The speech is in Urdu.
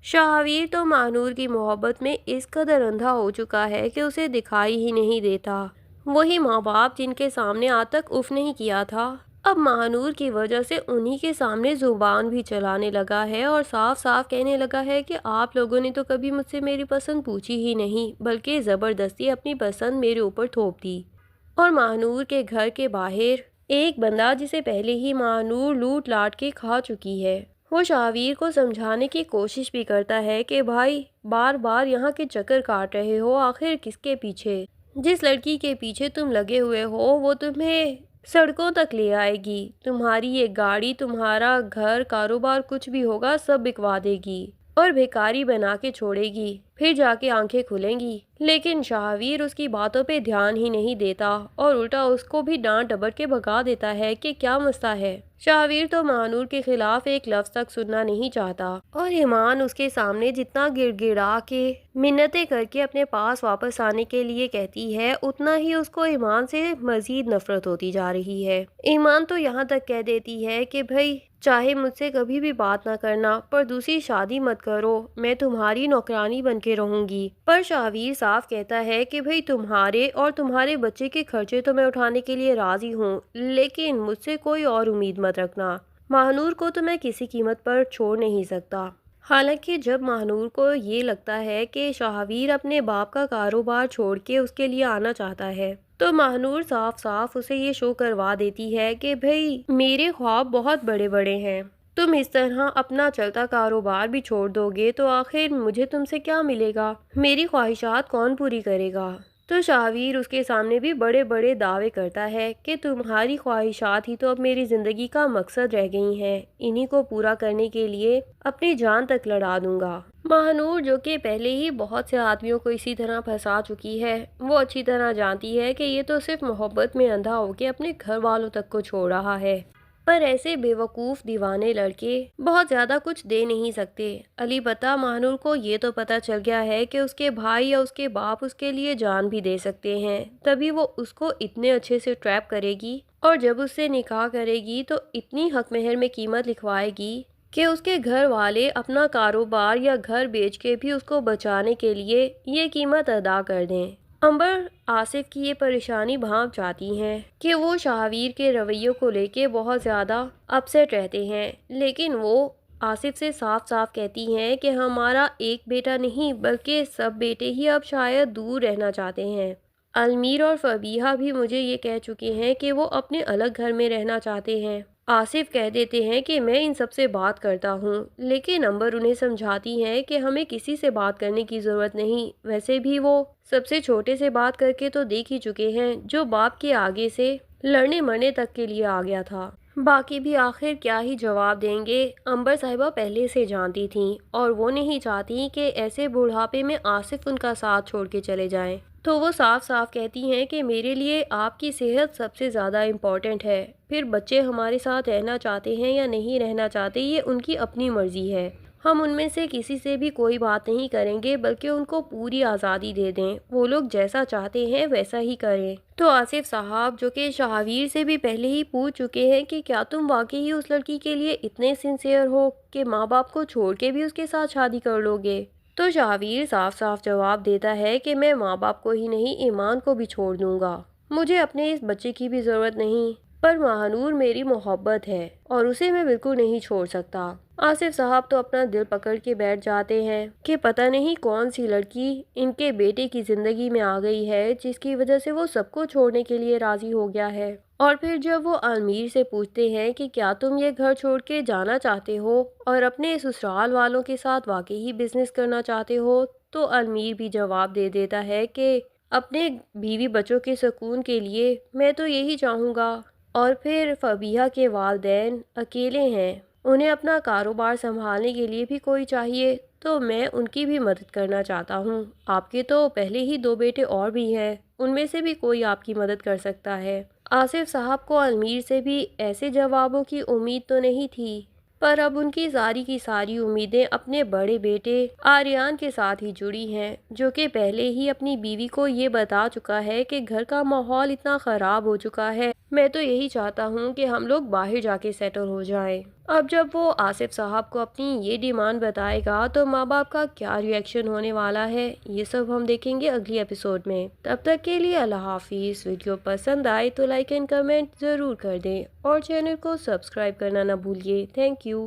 شاہویر تو ماہنور کی محبت میں اس قدر اندھا ہو چکا ہے کہ اسے دکھائی ہی نہیں دیتا۔ وہی ماں باپ جن کے سامنے آج تک اف نہیں کیا تھا، اب ماہنور کی وجہ سے انہی کے سامنے زبان بھی چلانے لگا ہے اور صاف صاف کہنے لگا ہے کہ آپ لوگوں نے تو کبھی مجھ سے میری پسند پوچھی ہی نہیں، بلکہ زبردستی اپنی پسند میرے اوپر تھوپ دی۔ اور ماہنور کے گھر کے باہر ایک بندہ جسے پہلے ہی ماہنور لوٹ لاٹ کے کھا چکی ہے، وہ شاہویر کو سمجھانے کی کوشش بھی کرتا ہے کہ بھائی بار بار یہاں کے چکر کاٹ رہے ہو، آخر کس کے پیچھے؟ جس لڑکی کے پیچھے تم لگے ہوئے ہو وہ تمہیں سڑکوں تک لے آئے گی، تمہاری یہ گاڑی، تمہارا گھر، کاروبار کچھ بھی ہوگا سب بکوا دے گی اور بھیکاری بنا کے چھوڑے گی، پھر جا کے آنکھیں کھلیں گی۔ لیکن شاہویر اس کی باتوں پہ دھیان ہی نہیں دیتا اور الٹا اس کو بھی ڈانٹ ڈپٹ کے بھگا دیتا ہے کہ کیا مسئلہ ہے۔ شاہویر تو ماہنور کے خلاف ایک لفظ تک سننا نہیں چاہتا اور ایمان اس کے سامنے جتنا گڑ گڑا کے منتیں کر کے اپنے پاس واپس آنے کے لیے کہتی ہے، اتنا ہی اس کو ایمان سے مزید نفرت ہوتی جا رہی ہے۔ ایمان تو یہاں تک کہہ دیتی ہے کہ بھائی چاہے مجھ سے کبھی بھی بات نہ کرنا، پر دوسری شادی مت کرو، میں تمہاری نوکرانی بن کے رہوں گی۔ پر شاہویر صاف کہتا ہے کہ بھائی تمہارے اور تمہارے بچے کے خرچے تو میں اٹھانے کے لیے راضی ہوں، لیکن مجھ سے کوئی اور امید مت رکھنا، ماہنور کو تو میں کسی قیمت پر چھوڑ نہیں سکتا۔ حالانکہ جب ماہنور کو یہ لگتا ہے کہ شاہویر اپنے باپ کا کاروبار چھوڑ کے اس کے لیے آنا چاہتا ہے، تو ماہنور صاف صاف اسے یہ شو کروا دیتی ہے کہ بھئی میرے خواب بہت بڑے بڑے ہیں، تم اس طرح اپنا چلتا کاروبار بھی چھوڑ دو گے تو آخر مجھے تم سے کیا ملے گا؟ میری خواہشات کون پوری کرے گا؟ تو شاہویر اس کے سامنے بھی بڑے بڑے دعوے کرتا ہے کہ تمہاری خواہشات ہی تو اب میری زندگی کا مقصد رہ گئی ہیں، انہی کو پورا کرنے کے لیے اپنی جان تک لڑا دوں گا۔ ماہنور جو کہ پہلے ہی بہت سے آدمیوں کو اسی طرح پھنسا چکی ہے، وہ اچھی طرح جانتی ہے کہ یہ تو صرف محبت میں اندھا ہو کے اپنے گھر والوں تک کو چھوڑ رہا ہے، پر ایسے بے وقوف دیوانے لڑکے بہت زیادہ کچھ دے نہیں سکتے۔ البتہ ماہنور کو یہ تو پتہ چل گیا ہے کہ اس کے بھائی یا اس کے باپ اس کے لیے جان بھی دے سکتے ہیں، تبھی وہ اس کو اتنے اچھے سے ٹریپ کرے گی اور جب اس سے نکاح کرے گی تو اتنی حق مہر میں قیمت لکھوائے گی کہ اس کے گھر والے اپنا کاروبار یا گھر بیچ کے بھی اس کو بچانے کے لیے یہ قیمت ادا کر دیں۔ امبر آصف کی یہ پریشانی بھانپ جاتی ہیں کہ وہ شاہویر کے رویوں کو لے کے بہت زیادہ اپسیٹ رہتے ہیں، لیکن وہ آصف سے صاف صاف کہتی ہیں کہ ہمارا ایک بیٹا نہیں بلکہ سب بیٹے ہی اب شاید دور رہنا چاہتے ہیں۔ المیر اور فبیہہ بھی مجھے یہ کہہ چکے ہیں کہ وہ اپنے الگ گھر میں رہنا چاہتے ہیں۔ آصف کہہ دیتے ہیں کہ میں ان سب سے بات کرتا ہوں، لیکن امبر انہیں سمجھاتی ہے کہ ہمیں کسی سے بات کرنے کی ضرورت نہیں، ویسے بھی وہ سب سے چھوٹے سے بات کر کے تو دیکھ ہی چکے ہیں جو باپ کے آگے سے لڑنے مرنے تک کے لیے آ گیا تھا، باقی بھی آخر کیا ہی جواب دیں گے۔ امبر صاحبہ پہلے سے جانتی تھیں اور وہ نہیں چاہتی کہ ایسے بڑھاپے میں آصف ان کا ساتھ چھوڑ کے چلے جائیں، تو وہ صاف صاف کہتی ہیں کہ میرے لیے آپ کی صحت سب سے زیادہ امپورٹنٹ ہے، پھر بچے ہمارے ساتھ رہنا چاہتے ہیں یا نہیں رہنا چاہتے یہ ان کی اپنی مرضی ہے، ہم ان میں سے کسی سے بھی کوئی بات نہیں کریں گے بلکہ ان کو پوری آزادی دے دیں، وہ لوگ جیسا چاہتے ہیں ویسا ہی کریں۔ تو آصف صاحب جو کہ شاہویر سے بھی پہلے ہی پوچھ چکے ہیں کہ کیا تم واقعی اس لڑکی کے لیے اتنے سنسیئر ہو کہ ماں باپ کو چھوڑ کے بھی اس کے ساتھ شادی کر لو گے، تو شاہویر صاف صاف جواب دیتا ہے کہ میں ماں باپ کو ہی نہیں ایمان کو بھی چھوڑ دوں گا، مجھے اپنے اس بچے کی بھی ضرورت نہیں، پر ماہنور میری محبت ہے اور اسے میں بالکل نہیں چھوڑ سکتا۔ آصف صاحب تو اپنا دل پکڑ کے بیٹھ جاتے ہیں کہ پتہ نہیں کون سی لڑکی ان کے بیٹے کی زندگی میں آ گئی ہے جس کی وجہ سے وہ سب کو چھوڑنے کے لیے راضی ہو گیا ہے۔ اور پھر جب وہ المیر سے پوچھتے ہیں کہ کیا تم یہ گھر چھوڑ کے جانا چاہتے ہو اور اپنے سسرال والوں کے ساتھ واقعی بزنس کرنا چاہتے ہو، تو المیر بھی جواب دے دیتا ہے کہ اپنے بیوی بچوں کے سکون کے لیے میں تو یہی چاہوں گا۔ اور پھر فبیہہ کے والدین اکیلے ہیں، انہیں اپنا کاروبار سنبھالنے کے لیے بھی کوئی چاہیے، تو میں ان کی بھی مدد کرنا چاہتا ہوں، آپ کے تو پہلے ہی 2 بیٹے اور بھی ہیں، ان میں سے بھی کوئی آپ کی مدد کر سکتا ہے۔ آصف صاحب کو المیر سے بھی ایسے جوابوں کی امید تو نہیں تھی، پر اب ان کی ساری امیدیں اپنے بڑے بیٹے آریان کے ساتھ ہی جڑی ہیں، جو کہ پہلے ہی اپنی بیوی کو یہ بتا چکا ہے کہ گھر کا ماحول اتنا خراب ہو چکا ہے، میں تو یہی چاہتا ہوں کہ ہم لوگ باہر جا کے سیٹل ہو جائیں۔ اب جب وہ آصف صاحب کو اپنی یہ ڈیمانڈ بتائے گا تو ماں باپ کا کیا ریئیکشن ہونے والا ہے، یہ سب ہم دیکھیں گے اگلی ایپیسوڈ میں۔ تب تک کے لیے اللہ حافظ۔ ویڈیو پسند آئے تو لائک اینڈ کمنٹ ضرور کر دیں اور چینل کو سبسکرائب کرنا نہ بھولیے۔ Thank you.